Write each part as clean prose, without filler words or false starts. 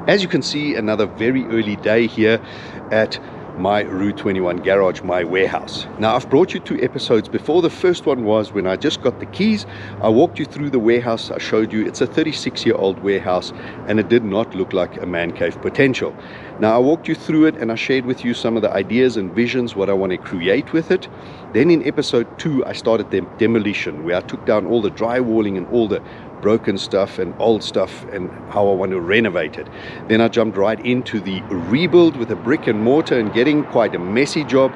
As you can see, another very early day here at my Route 21 garage, my warehouse. Now, I've brought you 2 episodes before. The first one was when I just got the keys. I walked you through the warehouse. I showed you it's a 36-year-old warehouse, and it did not look like a man cave potential. Now, I walked you through it and I shared with you some of the ideas and visions, what I want to create with it. Then in episode 2, I started the demolition, where I took down all the drywalling and all the broken stuff and old stuff and how I want to renovate it. Then I jumped right into the rebuild with a brick and mortar and getting quite a messy job.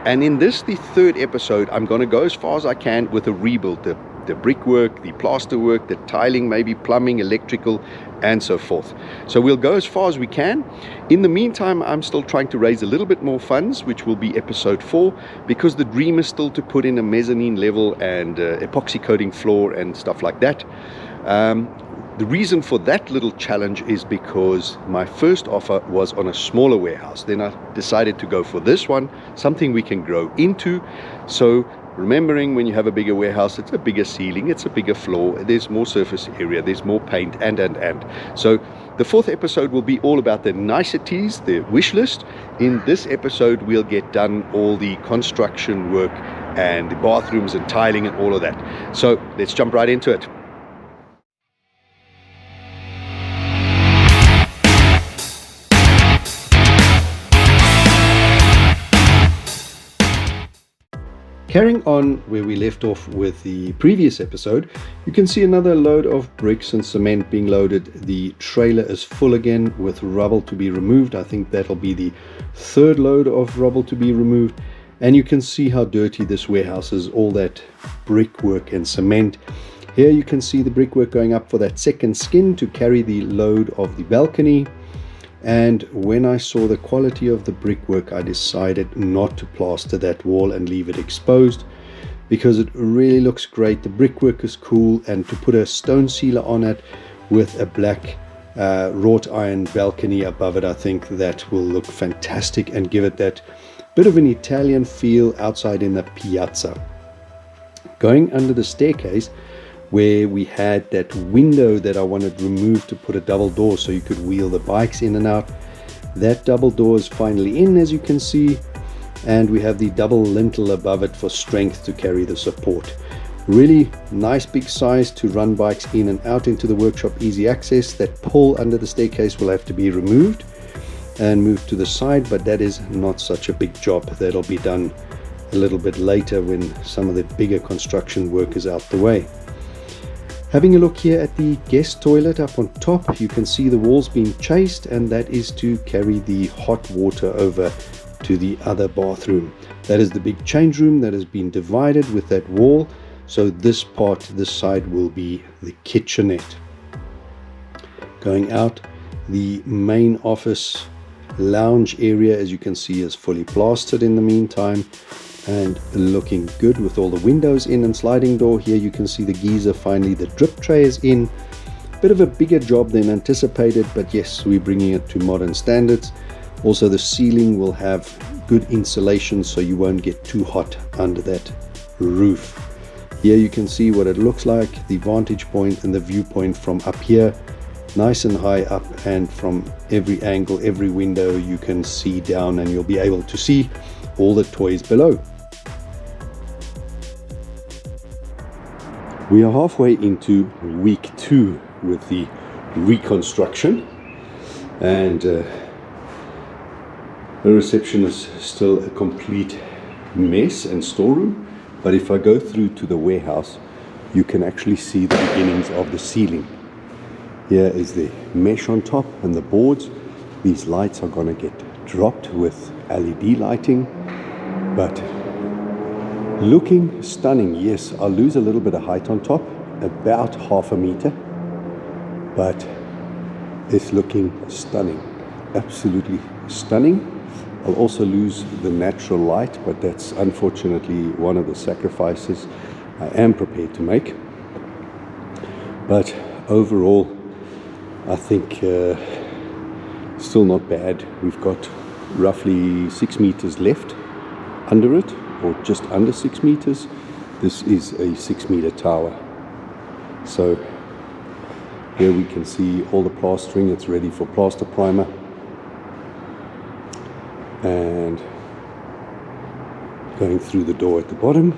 And in this, the 3rd episode, I'm going to go as far as I can with a rebuild, the brickwork, the plaster work, the tiling, maybe plumbing, electrical, and so forth. So we'll go as far as we can. In the meantime, I'm still trying to raise a little bit more funds, which will be episode 4, because the dream is still to put in a mezzanine level and epoxy coating floor and stuff like that. The reason for that little challenge is because my first offer was on a smaller warehouse. Then I decided to go for this one, something we can grow into. So remembering, when you have a bigger warehouse, it's a bigger ceiling, it's a bigger floor, there's more surface area, there's more paint, and. So the 4th episode will be all about the niceties, the wish list. In this episode, we'll get done all the construction work and the bathrooms and tiling and all of that. So let's jump right into it. Carrying on where we left off with the previous episode, you can see another load of bricks and cement being loaded. The trailer is full again with rubble to be removed. I think that'll be the 3rd load of rubble to be removed. And you can see how dirty this warehouse is, all that brickwork and cement. Here you can see the brickwork going up for that 2nd skin to carry the load of the balcony. And when I saw the quality of the brickwork, I decided not to plaster that wall and leave it exposed, because it really looks great. The brickwork is cool, and to put a stone sealer on it with a black wrought iron balcony above it, I think that will look fantastic and give it that bit of an Italian feel outside in the piazza. Going under the staircase, where we had that window that I wanted removed to put a double door so you could wheel the bikes in and out. That double door is finally in, as you can see, and we have the double lintel above it for strength to carry the support. Really nice big size to run bikes in and out into the workshop, easy access. That pole under the staircase will have to be removed and moved to the side, but that is not such a big job. That'll be done a little bit later when some of the bigger construction work is out the way. Having a look here at the guest toilet up on top, you can see the walls being chased, and that is to carry the hot water over to the other bathroom. That is the big change room that has been divided with that wall. So this part, this side, will be the kitchenette. Going out, the main office lounge area, as you can see, is fully plastered in the meantime, and looking good with all the windows in and sliding door. Here you can see the geyser, finally the drip tray is in. Bit of a bigger job than anticipated, but yes, we're bringing it to modern standards. Also, the ceiling will have good insulation so you won't get too hot under that roof. Here you can see what it looks like, the vantage point and the viewpoint from up here, nice and high up, and from every angle, every window, you can see down and you'll be able to see all the toys below. We are halfway into week 2 with the reconstruction, and the reception is still a complete mess and storeroom. But if I go through to the warehouse, you can actually see the beginnings of the ceiling. Here is the mesh on top and the boards. These lights are going to get dropped with LED lighting, but looking stunning. Yes, I'll lose a little bit of height on top, about 0.5 meter, but it's looking stunning, absolutely stunning. I'll also lose the natural light, but that's unfortunately one of the sacrifices I am prepared to make. But overall, I think still not bad. We've got roughly 6 meters left under it, or just under 6 meters. This is a 6 meter tower, so Here we can see all the plastering. It's ready for plaster primer. And going through the door at the bottom.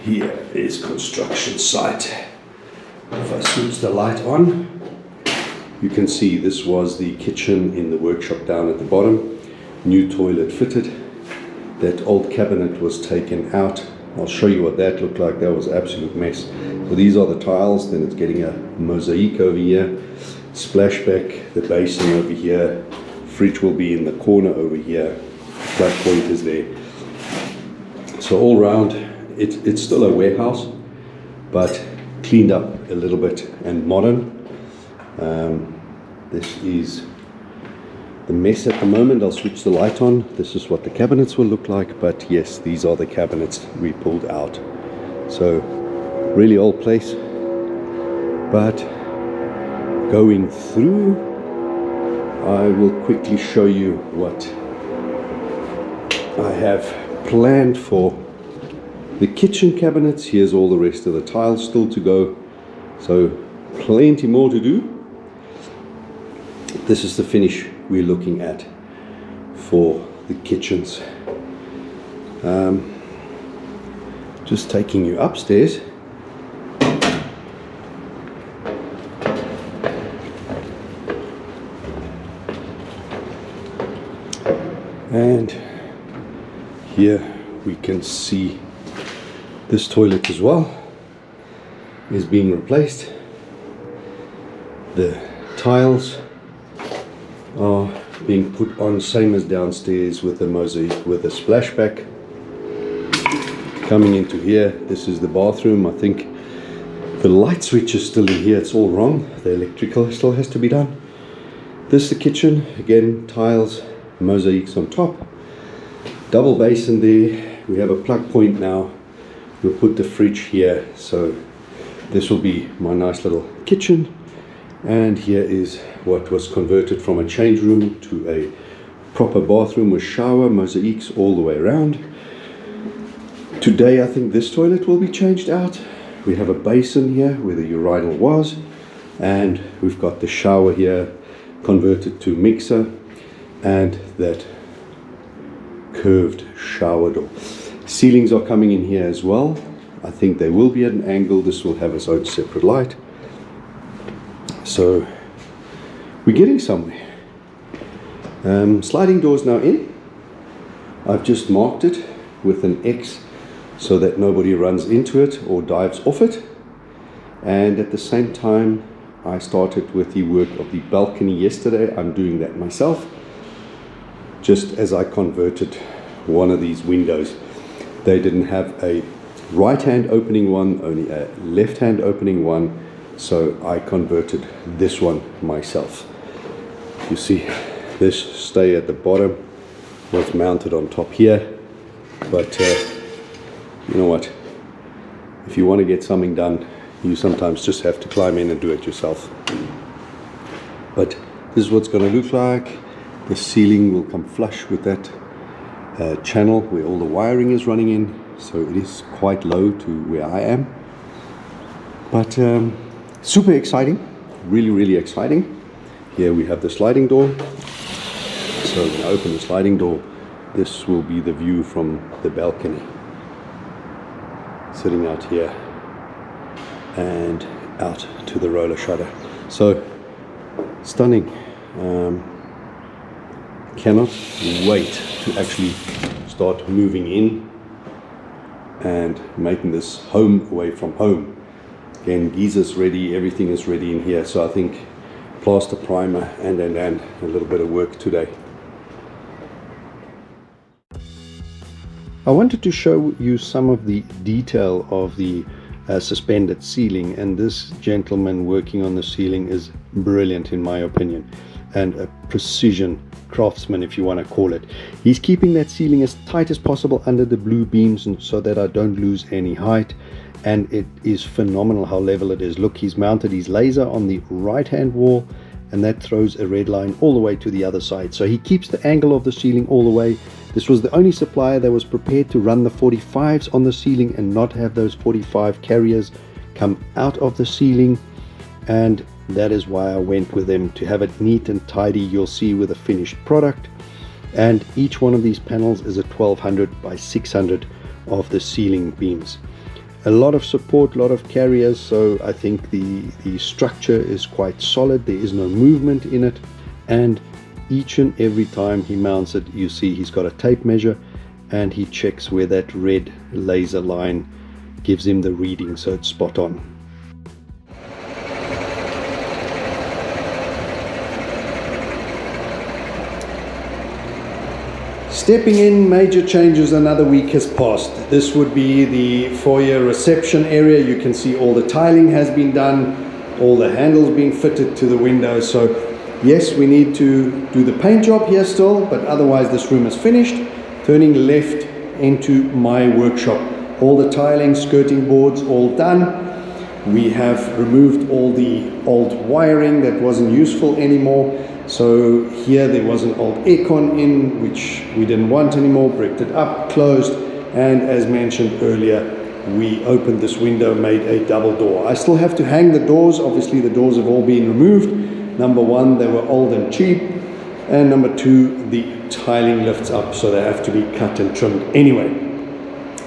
Here is construction site. If I switch the light on, you can see this was the kitchen in the workshop down at the bottom. New toilet fitted. That old cabinet was taken out. I'll show you what that looked like. That was an absolute mess. So these are the tiles. Then it's getting a mosaic over here. Splashback, the basin over here. Fridge will be in the corner over here. Flat point is there. So all round, it's still a warehouse, but cleaned up a little bit and modern. This is the mess at the moment. I'll switch the light on. This is what the cabinets will look like, but yes, these are the cabinets we pulled out. So really old place, but going through, I will quickly show you what I have planned for the kitchen cabinets. Here's all the rest of the tiles still to go, so plenty more to do. This is the finish we're looking at for the kitchens. Just taking you upstairs. And here we can see this toilet as well is being replaced. The tiles are being put on, same as downstairs, with a mosaic with a splashback. Coming into here, this is the bathroom. I think the light switch is still in here. It's all wrong. The electrical still has to be done. This is the kitchen. Again, tiles, mosaics on top. Double basin there. We have a plug point now. We'll put the fridge here. So this will be my nice little kitchen. And here is what was converted from a change room to a proper bathroom with shower, mosaics all the way around. Today I think this toilet will be changed out. We have a basin here where the urinal was, and we've got the shower here converted to mixer, and that curved shower door. Ceilings are coming in here as well. I think they will be at an angle. This will have its own separate light. So we're getting somewhere. Sliding doors now in. I've just marked it with an X so that nobody runs into it or dives off it. And at the same time, I started with the work of the balcony yesterday. I'm doing that myself, just as I converted one of these windows. They didn't have a right hand opening one, only a left hand opening one. So I converted this one myself. You see, this stay at the bottom was mounted on top here. But you know what? If you want to get something done, you sometimes just have to climb in and do it yourself. But this is what's going to look like. The ceiling will come flush with that channel where all the wiring is running in. So it is quite low to where I am. But super exciting, really exciting. Here we have the sliding door. So when I open the sliding door, this will be the view from the balcony. Sitting out here and out to the roller shutter. So stunning. Cannot wait to actually start moving in and making this home away from home. Again, geezer's ready, everything is ready in here. So I think plaster primer and a little bit of work today. I wanted to show you some of the detail of the suspended ceiling, and this gentleman working on the ceiling is brilliant in my opinion, and a precision craftsman, if you want to call it. He's keeping that ceiling as tight as possible under the blue beams, and so that I don't lose any height. And it is phenomenal how level it is. Look, he's mounted his laser on the right hand wall, and that throws a red line all the way to the other side. So he keeps the angle of the ceiling all the way. This was the only supplier that was prepared to run the 45s on the ceiling and not have those 45 carriers come out of the ceiling, and that is why I went with them, to have it neat and tidy. You'll see with a finished product. And each one of these panels is a 1200 by 600 of the ceiling beams. A lot of support, a lot of carriers, so I think the structure is quite solid. There is no movement in it, and each and every time he mounts it, you see he's got a tape measure and he checks where that red laser line gives him the reading, so it's spot on. Stepping in, major changes. Another week has passed. This would be the foyer reception area. You can see all the tiling has been done, all the handles being fitted to the windows. So yes, we need to do the paint job here still, but otherwise this room is finished. Turning left into my workshop. All the tiling, skirting boards, all done. We have removed all the old wiring that wasn't useful anymore. So here there was an old aircon in, which we didn't want anymore, bricked it up, closed, and as mentioned earlier, we opened this window, made a double door. I still have to hang the doors. Obviously the doors have all been removed. Number one, they were old and cheap, and number two, the tiling lifts up, so they have to be cut and trimmed anyway.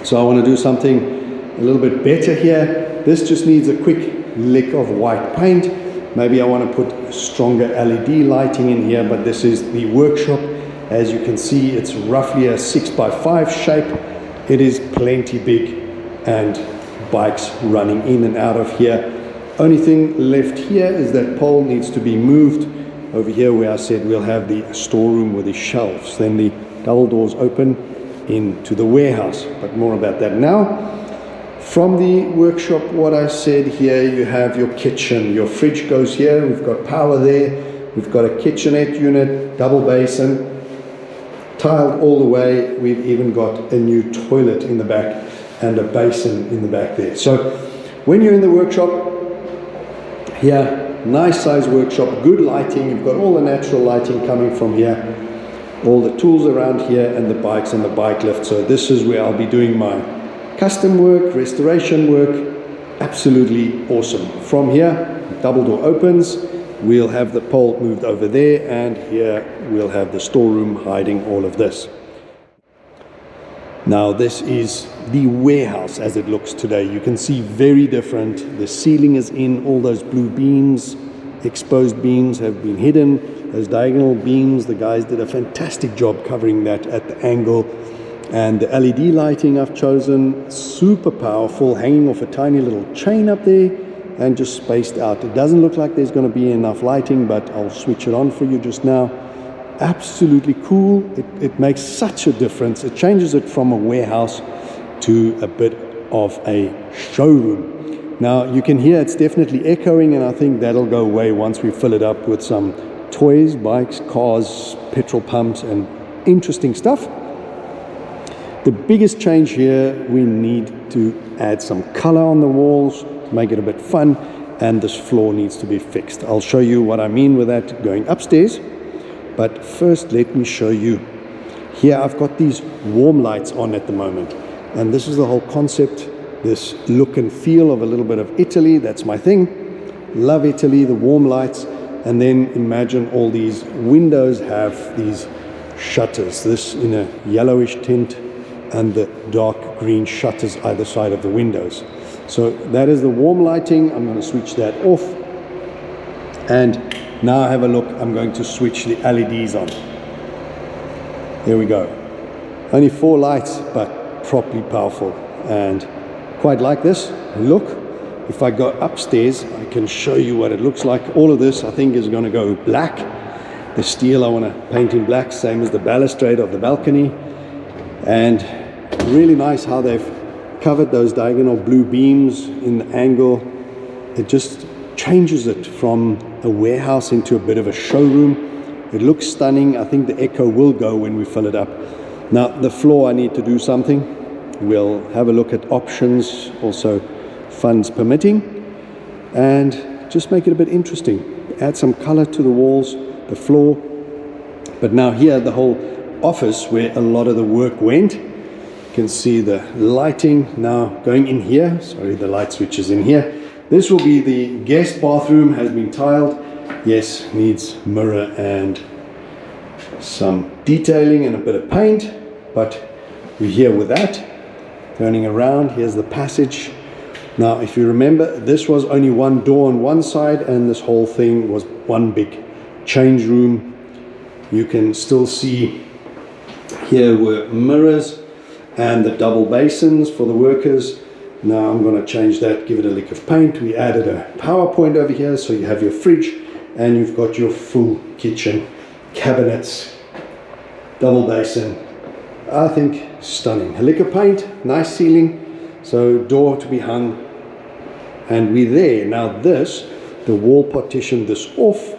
So I want to do something a little bit better here. This just needs a quick lick of white paint. Maybe I want to put stronger LED lighting in here, but this is the workshop. As you can see, it's roughly a 6x5 shape. It is plenty big, and bikes running in and out of here. Only thing left here is that pole needs to be moved over here where I said we'll have the storeroom with the shelves. Then the double doors open into the warehouse, but more about that now. From the workshop, what I said here, you have your kitchen. Your fridge goes here. We've got power there. We've got a kitchenette unit, double basin, tiled all the way. We've even got a new toilet in the back and a basin in the back there. So when you're in the workshop here, nice size workshop, good lighting. You've got all the natural lighting coming from here, all the tools around here, and the bikes and the bike lift. So this is where I'll be doing my custom work, restoration work. Absolutely awesome. From here, double door opens. We'll have the pole moved over there, and here we'll have the storeroom hiding all of this. Now this is the warehouse as it looks today. You can see very different. The ceiling is in, all those blue beams, exposed beams have been hidden. Those diagonal beams, the guys did a fantastic job covering that at the angle. And the LED lighting I've chosen, super powerful, hanging off a tiny little chain up there and just spaced out. It doesn't look like there's going to be enough lighting, but I'll switch it on for you just now. Absolutely cool. It makes such a difference. It changes it from a warehouse to a bit of a showroom. Now you can hear it's definitely echoing, and I think that'll go away once we fill it up with some toys, bikes, cars, petrol pumps, and interesting stuff. The biggest change here, we need to add some color on the walls to make it a bit fun, and this floor needs to be fixed. I'll show you what I mean with that going upstairs, but first let me show you. Here I've got these warm lights on at the moment, and this is the whole concept, this look and feel of a little bit of Italy. That's my thing. Love Italy, the warm lights, and then imagine all these windows have these shutters, this in a yellowish tint, and the dark green shutters either side of the windows. So that is the warm lighting. I'm going to switch that off. And now have a look. I'm going to switch the LEDs on. There we go. Only 4 lights, but properly powerful. And quite like this look. If I go upstairs, I can show you what it looks like. All of this, I think, is going to go black. The steel I want to paint in black, same as the balustrade of the balcony. And really nice how they've covered those diagonal blue beams in the angle. It just changes it from a warehouse into a bit of a showroom. It looks stunning. I think the echo will go when we fill it up. Now the floor, I need to do something. We'll have a look at options, also funds permitting, and just make it a bit interesting. add some color to the walls, the floor. But now here, the whole office where a lot of the work went, you can see the lighting now going in here. Sorry, the light switch is in here. This will be the guest bathroom, has been tiled. Yes, needs mirror and some detailing and a bit of paint, but we're here with that. Turning around, here's the passage. Now, if you remember, this was only one door on one side, and this whole thing was one big change room. You can still see here were mirrors and the double basins for the workers. Now I'm going to change that, give it a lick of paint. We added a power point over here, so you have your fridge and you've got your full kitchen, cabinets, double basin. I think stunning. A lick of paint, nice ceiling, so door to be hung, and we're there. Now this, the wall partition this off,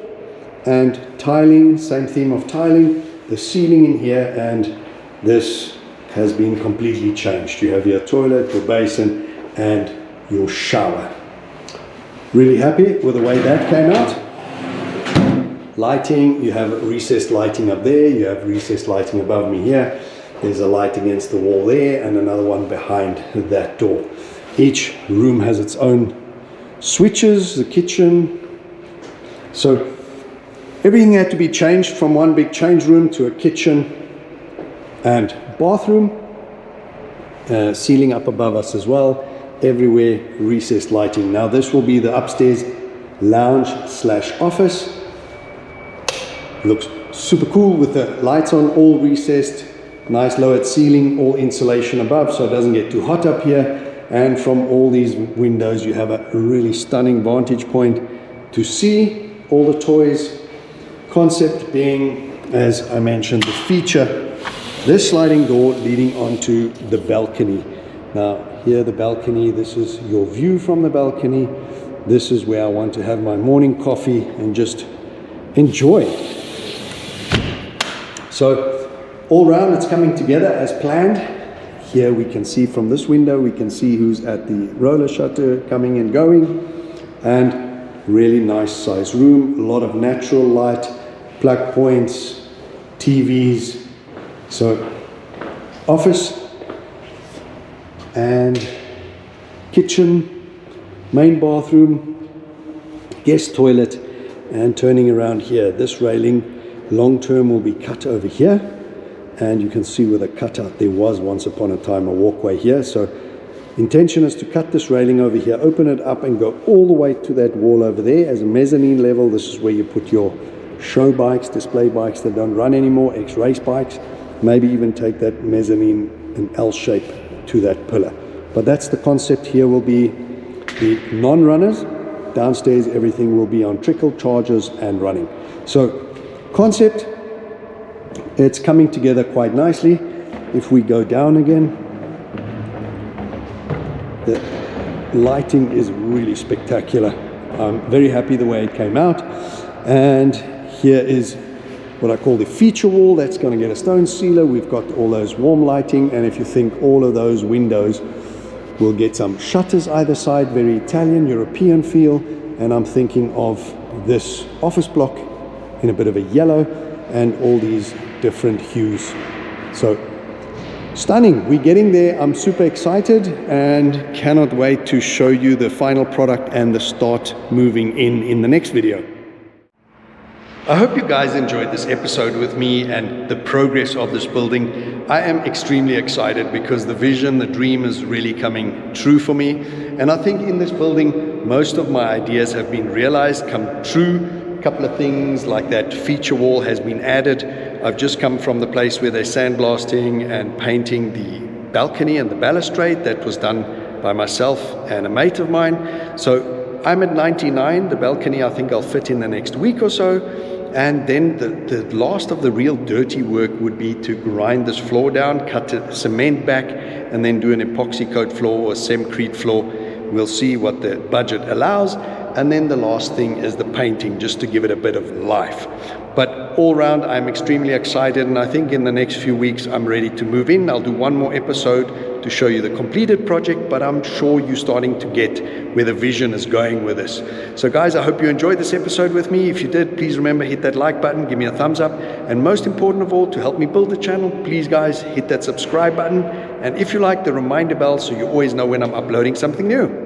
and tiling, same theme of tiling, the ceiling in here, and this has been completely changed. You have your toilet, your basin, and your shower. Really happy with the way that came out. Lighting, you have recessed lighting up there, you have recessed lighting above me here. There's a light against the wall there and another one behind that door. Each room has its own switches, the kitchen. So everything had to be changed from one big change room to a kitchen and bathroom. Ceiling up above us as well. Everywhere recessed lighting. Now this will be the upstairs lounge / office. Looks super cool with the lights on, all recessed. Nice lowered ceiling, all insulation above so it doesn't get too hot up here. And from all these windows you have a really stunning vantage point to see all the toys. Concept being, as I mentioned, the feature, this sliding door leading onto the balcony. Now here the balcony, this is your view from the balcony. This is where I want to have my morning coffee and just enjoy. So all round it's coming together as planned. Here we can see from this window, we can see who's at the roller shutter coming and going, and really nice size room, a lot of natural light, plug points, TVs. So office and kitchen, main bathroom, guest toilet, and turning around here, this railing long term will be cut over here, and you can see where the cutout there was once upon a time a walkway here. So intention is to cut this railing over here, open it up and go all the way to that wall over there as a mezzanine level. This is where you put your show bikes, display bikes that don't run anymore, ex-race bikes, maybe even take that mezzanine in L shape to that pillar. But that's the concept. Here will be the non-runners. Downstairs everything will be on trickle, chargers and running. So concept, it's coming together quite nicely. If we go down again, the lighting is really spectacular. I'm very happy the way it came out. And here is what I call the feature wall. That's going to get a stone sealer. We've got all those warm lighting, and if you think all of those windows will get some shutters either side, very Italian, European feel. And I'm thinking of this office block in a bit of a yellow and all these different hues. So stunning. We're getting there. I'm super excited and cannot wait to show you the final product and the start moving in the next video. I hope you guys enjoyed this episode with me and the progress of this building. I am extremely excited because the vision, the dream is really coming true for me. And I think in this building, most of my ideas have been realized, come true. A couple of things like that feature wall has been added. I've just come from the place where they're sandblasting and painting the balcony and the balustrade. That was done by myself and a mate of mine. So I'm at 99. The balcony I think I'll fit in the next week or so. And then the last of the real dirty work would be to grind this floor down, cut the cement back, and then do an epoxy coat floor or semcrete floor. We'll see what the budget allows. And then the last thing is the painting, just to give it a bit of life. But all round, I'm extremely excited, and I think in the next few weeks I'm ready to move in. I'll do one more episode to show you the completed project, but I'm sure you're starting to get where the vision is going with this. So guys, I hope you enjoyed this episode with me. If you did, please remember, hit that like button, give me a thumbs up, and most important of all, to help me build the channel, please guys, hit that subscribe button, and if you like, the reminder bell so you always know when I'm uploading something new.